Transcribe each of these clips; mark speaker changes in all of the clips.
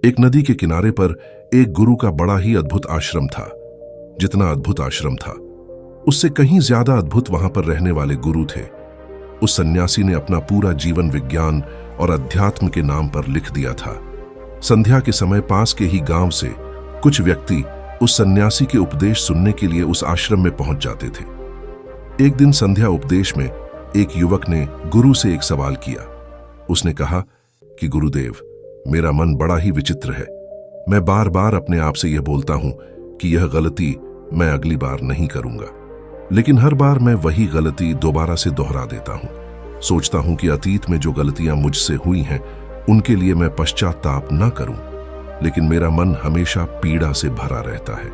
Speaker 1: एक नदी के किनारे पर एक गुरु का बड़ा ही अद्भुत आश्रम था। जितना अद्भुत आश्रम था, उससे कहीं ज्यादा अद्भुत वहां पर रहने वाले गुरु थे। उस सन्यासी ने अपना पूरा जीवन विज्ञान और अध्यात्म के नाम पर लिख दिया था। संध्या के समय पास के ही गांव से कुछ व्यक्ति उस सन्यासी के उपदेश सुनने के लिए उस आश्रम में पहुंच जाते थे। एक दिन संध्या उपदेश में एक युवक ने गुरु से एक सवाल किया। उसने कहा कि गुरुदेव, मेरा मन बड़ा ही विचित्र है। मैं बार बार अपने आप से यह बोलता हूं कि यह गलती मैं अगली बार नहीं करूंगा, लेकिन हर बार मैं वही गलती दोबारा से दोहरा देता हूं। सोचता हूं कि अतीत में जो गलतियां मुझसे हुई हैं उनके लिए मैं पश्चाताप न करूं, लेकिन मेरा मन हमेशा पीड़ा से भरा रहता है।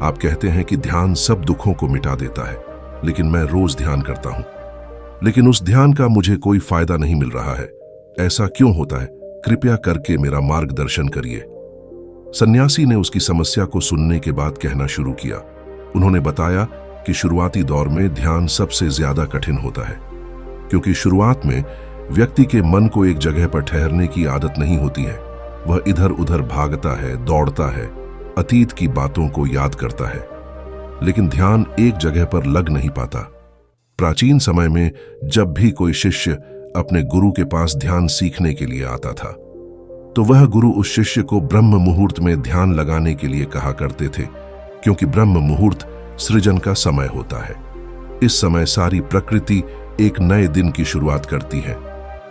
Speaker 1: आप कहते हैं कि ध्यान सब दुखों को मिटा देता है, लेकिन मैं रोज ध्यान करता हूं, लेकिन उस ध्यान का मुझे कोई फायदा नहीं मिल रहा है। ऐसा क्यों होता है? कृपया करके मेरा मार्गदर्शन करिए। सन्यासी ने उसकी समस्या को सुनने के बाद कहना शुरू किया। उन्होंने बताया कि शुरुआती दौर में ध्यान सबसे ज्यादा कठिन होता है, क्योंकि शुरुआत में व्यक्ति के मन को एक जगह पर ठहरने की आदत नहीं होती है। वह इधर उधर भागता है, दौड़ता है, अतीत की बातों को याद करता है, लेकिन ध्यान एक जगह पर लग नहीं पाता। प्राचीन समय में जब भी कोई शिष्य अपने गुरु के पास ध्यान सीखने के लिए आता था, तो वह गुरु उस शिष्य को ब्रह्म मुहूर्त में ध्यान लगाने के लिए कहा करते थे, क्योंकि ब्रह्म मुहूर्त सृजन का समय होता है। इस समय सारी प्रकृति एक नए दिन की शुरुआत करती है।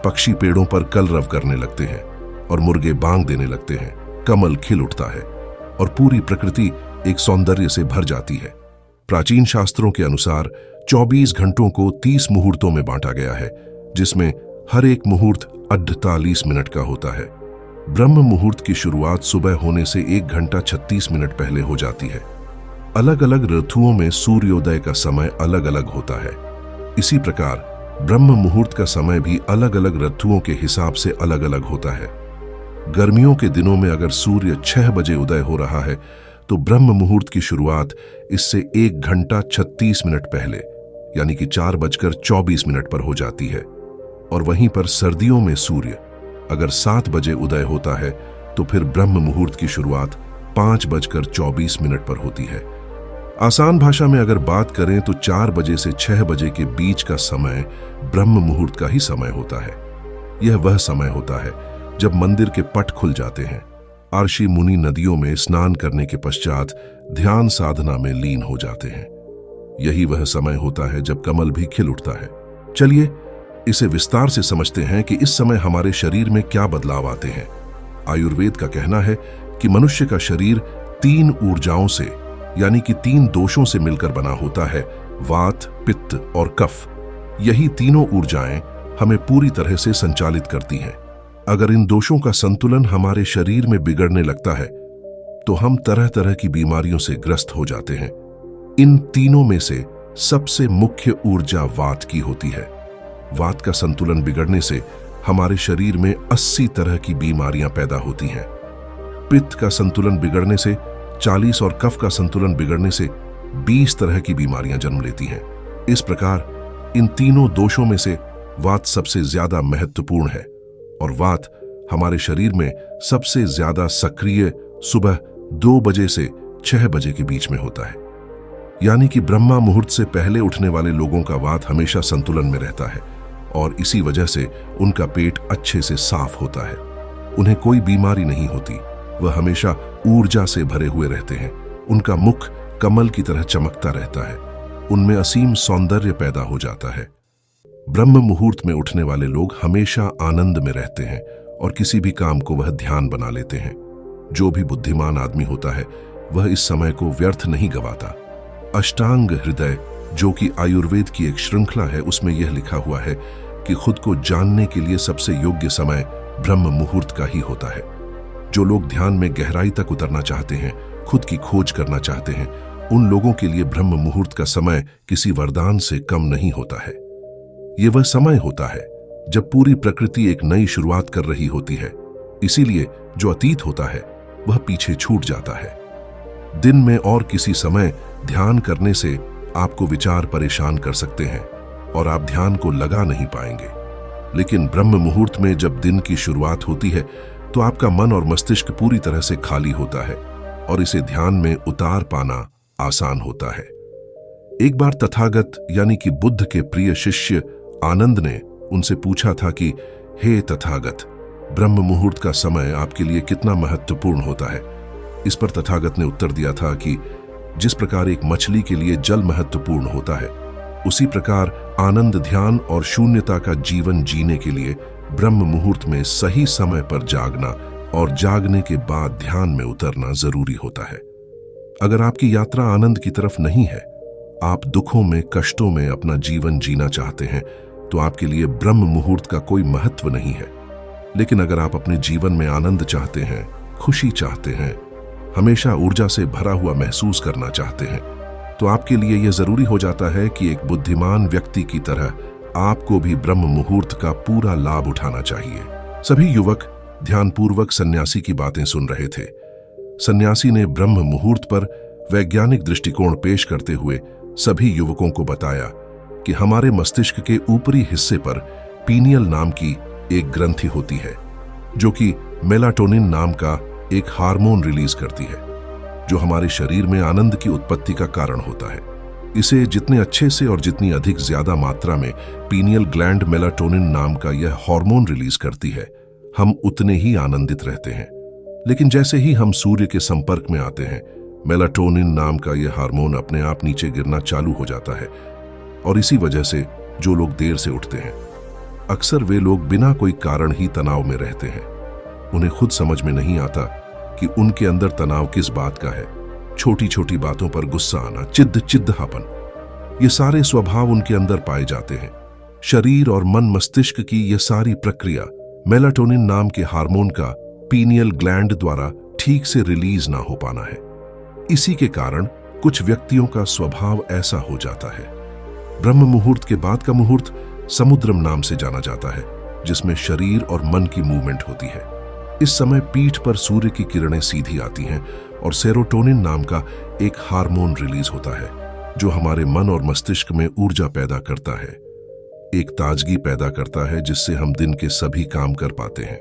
Speaker 1: पक्षी पेड़ों पर कलरव करने लगते हैं और मुर्गे बांग देने लगते हैं। कमल खिल उठता है और पूरी प्रकृति एक सौंदर्य से भर जाती है। प्राचीन शास्त्रों के अनुसार 24 घंटों को 30 मुहूर्तों में बांटा गया है, जिसमें हर एक मुहूर्त 48 मिनट का होता है। ब्रह्म मुहूर्त की शुरुआत सुबह होने से 1 घंटा 36 मिनट पहले हो जाती है। अलग अलग ऋतुओं में सूर्योदय का समय अलग अलग होता है। इसी प्रकार ब्रह्म मुहूर्त का समय भी अलग अलग ऋतुओं के हिसाब से अलग अलग होता है। गर्मियों के दिनों में अगर सूर्य 6 बजे उदय हो रहा है, तो ब्रह्म मुहूर्त की शुरुआत इससे 1 घंटा 36 मिनट पहले, यानी कि 4:24 पर हो जाती है। और वहीं पर सर्दियों में सूर्य अगर 7 बजे उदय होता है, तो फिर ब्रह्म मुहूर्त की शुरुआत 5:24 पर होती है। आसान भाषा में अगर बात करें तो 4 बजे से 6 बजे के बीच का समय ब्रह्म मुहूर्त का ही समय होता है। यह वह समय होता है जब मंदिर के पट खुल जाते हैं, आर्षि मुनि नदियों में स्नान करने के पश्चात ध्यान साधना में लीन हो जाते हैं। यही वह समय होता है जब कमल भी खिल उठता है। चलिए इसे विस्तार से समझते हैं कि इस समय हमारे शरीर में क्या बदलाव आते हैं। आयुर्वेद का कहना है कि मनुष्य का शरीर 3 ऊर्जाओं से, यानी कि 3 दोषों से मिलकर बना होता है: वात, पित्त और कफ। यही तीनों ऊर्जाएं हमें पूरी तरह से संचालित करती हैं। अगर इन दोषों का संतुलन हमारे शरीर में बिगड़ने लगता है, तो हम तरह तरह की बीमारियों से ग्रस्त हो जाते हैं। इन तीनों में से सबसे मुख्य ऊर्जा वात की होती है। वात का संतुलन बिगड़ने से हमारे शरीर में 80 तरह की बीमारियां पैदा होती हैं। पित्त का संतुलन बिगड़ने से 40 और कफ का संतुलन बिगड़ने से 20 तरह की बीमारियां जन्म लेती हैं। इस प्रकार इन तीनों दोषों में से वात सबसे ज्यादा महत्वपूर्ण है, और वात हमारे शरीर में सबसे ज्यादा सक्रिय सुबह 2 बजे से 6 बजे के बीच में होता है। यानी कि ब्रह्मा मुहूर्त से पहले उठने वाले लोगों का वात हमेशा संतुलन में रहता है, और इसी वजह से उनका पेट अच्छे से साफ होता है। उन्हें कोई बीमारी नहीं होती। वह हमेशा ऊर्जा से भरे हुए रहते हैं। उनका मुख कमल की तरह चमकता रहता है। उनमें असीम सौंदर्य पैदा हो जाता है। ब्रह्म मुहूर्त में उठने वाले लोग हमेशा आनंद में रहते हैं और किसी भी काम को वह ध्यान बना लेते हैं। जो भी बुद्धिमान आदमी होता है, वह इस समय को व्यर्थ नहीं गवाता। अष्टांग हृदय, जो कि आयुर्वेद की एक श्रृंखला है, उसमें यह लिखा हुआ है कि खुद को जानने के लिए सबसे योग्य समय ब्रह्म मुहूर्त का ही होता है। जो लोग ध्यान में गहराई तक उतरना चाहते हैं, खुद की खोज करना चाहते हैं, उन लोगों के लिए ब्रह्म मुहूर्त का समय किसी वरदान से कम नहीं होता है। यह वह समय होता है जब पूरी प्रकृति एक नई शुरुआत कर रही होती है। इसीलिए जो अतीत होता है वह पीछे छूट जाता है। दिन में और किसी समय ध्यान करने से आपको विचार परेशान कर सकते हैं और आप ध्यान को लगा नहीं पाएंगे। लेकिन ब्रह्म मुहूर्त में जब दिन की शुरुआत होती है, तो आपका मन और मस्तिष्क पूरी तरह से खाली होता है और इसे ध्यान में उतार पाना आसान होता है। एक बार तथागत यानी कि बुद्ध के प्रिय शिष्य आनंद ने उनसे पूछा था कि हे तथागत, ब्रह्म मुहूर्त का समय आपके लिए कितना महत्वपूर्ण होता है। इस पर तथागत ने उत्तर दिया था कि जिस प्रकार एक मछली के लिए जल महत्वपूर्ण होता है, उसी प्रकार आनंद, ध्यान और शून्यता का जीवन जीने के लिए ब्रह्म मुहूर्त में सही समय पर जागना और जागने के बाद ध्यान में उतरना जरूरी होता है। अगर आपकी यात्रा आनंद की तरफ नहीं है, आप दुखों में, कष्टों में अपना जीवन जीना चाहते हैं, तो आपके लिए ब्रह्म मुहूर्त का कोई महत्व नहीं है। लेकिन अगर आप अपने जीवन में आनंद चाहते हैं, खुशी चाहते हैं, हमेशा ऊर्जा से भरा हुआ महसूस करना चाहते हैं, तो आपके लिए यह जरूरी हो जाता है कि एक बुद्धिमान व्यक्ति की तरह आपको भी ब्रह्म मुहूर्त का पूरा लाभ उठाना चाहिए। सभी युवक ध्यानपूर्वक सन्यासी की बातें सुन रहे थे। सन्यासी ने ब्रह्म मुहूर्त पर वैज्ञानिक दृष्टिकोण पेश करते हुए सभी युवकों को बताया कि हमारे मस्तिष्क के ऊपरी हिस्से पर पीनियल नाम की एक ग्रंथि होती है, जो कि मेलाटोनिन नाम का एक हार्मोन रिलीज करती है, जो हमारे शरीर में आनंद की उत्पत्ति का कारण होता है। इसे जितने अच्छे से और जितनी अधिक ज्यादा मात्रा में पीनियल ग्लैंड मेलाटोनिन नाम का यह हार्मोन रिलीज करती है, हम उतने ही आनंदित रहते हैं। लेकिन जैसे ही हम सूर्य के संपर्क में आते हैं, मेलाटोनिन नाम का यह हार्मोन अपने आप नीचे गिरना चालू हो जाता है। और इसी वजह से जो लोग देर से उठते हैं, अक्सर वे लोग बिना कोई कारण ही तनाव में रहते हैं। उन्हें खुद समझ में नहीं आता कि उनके अंदर तनाव किस बात का है। छोटी छोटी बातों पर गुस्सा आना, चिढ़हापन, ये सारे स्वभाव उनके अंदर पाए जाते हैं। शरीर और मन मस्तिष्क की यह सारी प्रक्रिया मेलाटोनिन नाम के हार्मोन का पीनियल ग्लैंड द्वारा ठीक से रिलीज ना हो पाना है। इसी के कारण कुछ व्यक्तियों का स्वभाव ऐसा हो जाता है। ब्रह्म मुहूर्त के बाद का मुहूर्त समुद्रम नाम से जाना जाता है, जिसमें शरीर और मन की मूवमेंट होती है। इस समय पीठ पर सूर्य की किरणें सीधी आती हैं और सेरोटोनिन नाम का एक हार्मोन रिलीज होता है, जो हमारे मन और मस्तिष्क में ऊर्जा पैदा करता है, एक ताजगी पैदा करता है, जिससे हम दिन के सभी काम कर पाते हैं।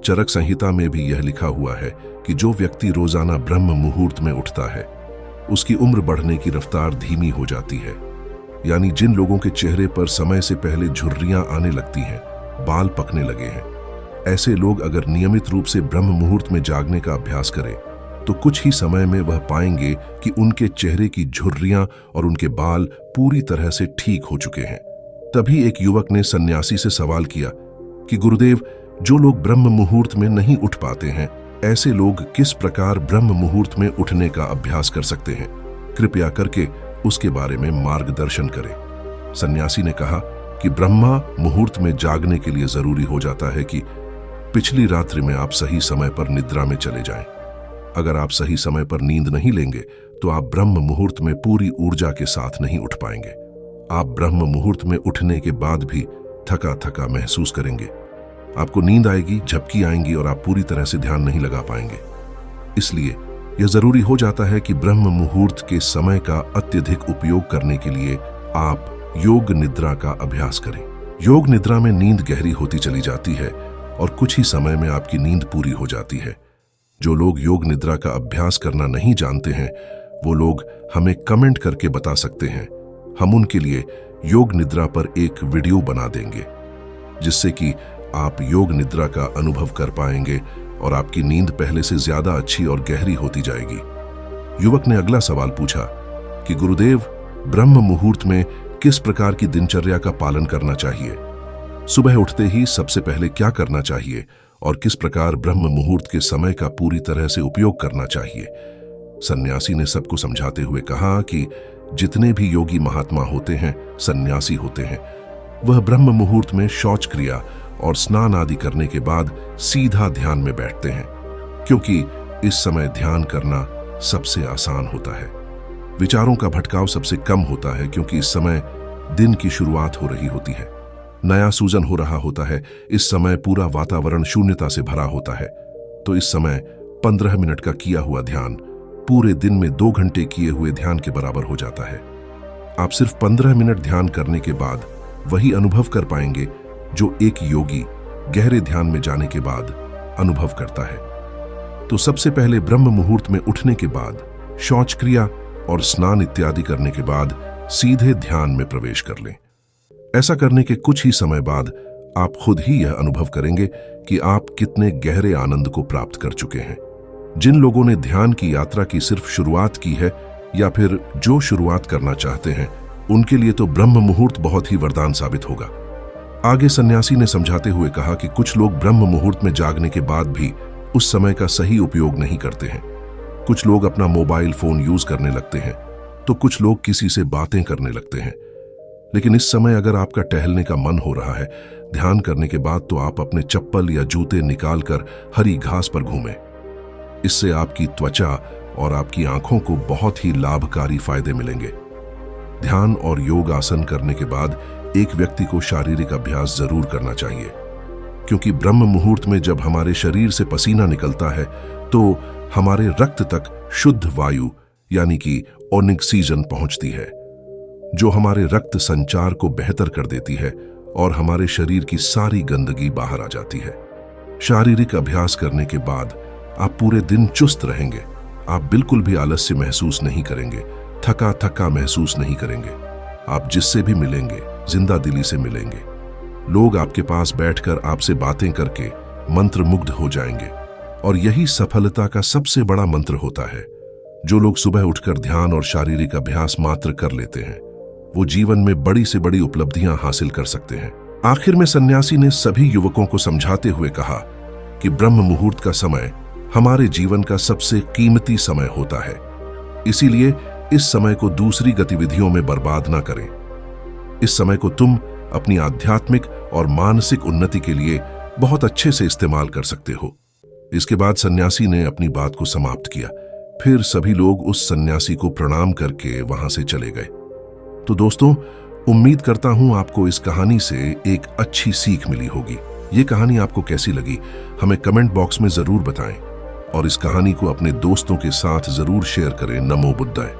Speaker 1: चरक संहिता में भी यह लिखा हुआ है कि जो व्यक्ति रोजाना ब्रह्म मुहूर्त में उठता है, उसकी उम्र बढ़ने की रफ्तार धीमी हो जाती है। यानी जिन लोगों के चेहरे पर समय से पहले झुर्रियां आने लगती हैं, बाल पकने लगे हैं, ऐसे लोग अगर नियमित रूप से ब्रह्म मुहूर्त में जागने का अभ्यास करें, तो कुछ ही समय में वह पाएंगे कि उनके चेहरे की झुर्रियां और उनके बाल पूरी तरह से ठीक हो चुके हैं। तभी एक युवक ने सन्यासी से सवाल किया कि गुरुदेव, जो लोग ब्रह्म मुहूर्त में नहीं उठ पाते हैं, ऐसे लोग किस प्रकार ब्रह्म मुहूर्त में उठने का अभ्यास कर सकते हैं? कृपया करके उसके बारे में मार्गदर्शन करें। सन्यासी ने कहा कि ब्रह्म मुहूर्त में जागने के लिए जरूरी हो जाता है कि पिछली रात्रि में आप सही समय पर निद्रा में चले जाएं। अगर आप सही समय पर नींद नहीं लेंगे, तो आप ब्रह्म मुहूर्त में पूरी ऊर्जा के साथ नहीं उठ पाएंगे। आप ब्रह्म मुहूर्त में उठने के बाद भी थका थका महसूस करेंगे। आपको नींद आएगी, झपकी आएंगी और आप पूरी तरह से ध्यान नहीं लगा पाएंगे। इसलिए यह जरूरी हो जाता है कि ब्रह्म मुहूर्त के समय का अत्यधिक उपयोग करने के लिए आप योग निद्रा का अभ्यास करें। योग निद्रा में नींद गहरी होती चली जाती है और कुछ ही समय में आपकी नींद पूरी हो जाती है। जो लोग योग निद्रा का अभ्यास करना नहीं जानते हैं, वो लोग हमें कमेंट करके बता सकते हैं। हम उनके लिए योग निद्रा पर एक वीडियो बना देंगे, जिससे कि आप योग निद्रा का अनुभव कर पाएंगे और आपकी नींद पहले से ज्यादा अच्छी और गहरी होती जाएगी। युवक ने अगला सवाल पूछा कि गुरुदेव, ब्रह्म मुहूर्त में किस प्रकार की दिनचर्या का पालन करना चाहिए? सुबह उठते ही सबसे पहले क्या करना चाहिए और किस प्रकार ब्रह्म मुहूर्त के समय का पूरी तरह से उपयोग करना चाहिए? सन्यासी ने सबको समझाते हुए कहा कि जितने भी योगी महात्मा होते हैं, सन्यासी होते हैं, वह ब्रह्म मुहूर्त में शौच क्रिया और स्नान आदि करने के बाद सीधा ध्यान में बैठते हैं, क्योंकि इस समय ध्यान करना सबसे आसान होता है। विचारों का भटकाव सबसे कम होता है, क्योंकि इस समय दिन की शुरुआत हो रही होती है, नया सूजन हो रहा होता है। इस समय पूरा वातावरण शून्यता से भरा होता है। तो इस समय 15 मिनट का किया हुआ ध्यान पूरे दिन में 2 घंटे किए हुए ध्यान के बराबर हो जाता है। आप सिर्फ 15 मिनट ध्यान करने के बाद वही अनुभव कर पाएंगे जो एक योगी गहरे ध्यान में जाने के बाद अनुभव करता है। तो सबसे पहले ब्रह्म मुहूर्त में उठने के बाद शौच क्रिया और स्नान इत्यादि करने के बाद सीधे ध्यान में प्रवेश कर लें। ऐसा करने के कुछ ही समय बाद आप खुद ही यह अनुभव करेंगे कि आप कितने गहरे आनंद को प्राप्त कर चुके हैं। जिन लोगों ने ध्यान की यात्रा की सिर्फ शुरुआत की है या फिर जो शुरुआत करना चाहते हैं, उनके लिए तो ब्रह्म मुहूर्त बहुत ही वरदान साबित होगा। आगे सन्यासी ने समझाते हुए कहा कि कुछ लोग ब्रह्म मुहूर्त में जागने के बाद भी उस समय का सही उपयोग नहीं करते हैं। कुछ लोग अपना मोबाइल फोन यूज करने लगते हैं, तो कुछ लोग किसी से बातें करने लगते हैं। लेकिन इस समय अगर आपका टहलने का मन हो रहा है, ध्यान करने के बाद, तो आप अपने चप्पल या जूते निकालकर हरी घास पर घूमें। इससे आपकी त्वचा और आपकी आंखों को बहुत ही लाभकारी फायदे मिलेंगे। ध्यान और योग आसन करने के बाद एक व्यक्ति को शारीरिक अभ्यास जरूर करना चाहिए, क्योंकि ब्रह्म मुहूर्त में जब हमारे शरीर से पसीना निकलता है तो हमारे रक्त तक शुद्ध वायु यानी कि ऑक्सीजन पहुंचती है, जो हमारे रक्त संचार को बेहतर कर देती है और हमारे शरीर की सारी गंदगी बाहर आ जाती है। शारीरिक अभ्यास करने के बाद आप पूरे दिन चुस्त रहेंगे। आप बिल्कुल भी आलस्य महसूस नहीं करेंगे, थका थका महसूस नहीं करेंगे। आप जिससे भी मिलेंगे जिंदा दिली से मिलेंगे। लोग आपके पास बैठकर आपसे बातें करके मंत्रमुग्ध हो जाएंगे। और यही सफलता का सबसे बड़ा मंत्र होता है। जो लोग सुबह उठकर ध्यान और शारीरिक अभ्यास मात्र कर लेते हैं, वो जीवन में बड़ी से बड़ी उपलब्धियां हासिल कर सकते हैं। आखिर में सन्यासी ने सभी युवकों को समझाते हुए कहा कि ब्रह्म मुहूर्त का समय हमारे जीवन का सबसे कीमती समय होता है। इसीलिए इस समय को दूसरी गतिविधियों में बर्बाद ना करें। इस समय को तुम अपनी आध्यात्मिक और मानसिक उन्नति के लिए बहुत अच्छे से इस्तेमाल कर सकते हो। इसके बाद सन्यासी ने अपनी बात को समाप्त किया। फिर सभी लोग उस सन्यासी को प्रणाम करके वहां से चले गए। तो दोस्तों, उम्मीद करता हूं आपको इस कहानी से एक अच्छी सीख मिली होगी। ये कहानी आपको कैसी लगी हमें कमेंट बॉक्स में जरूर बताएं और इस कहानी को अपने दोस्तों के साथ जरूर शेयर करें। नमो बुद्धाय।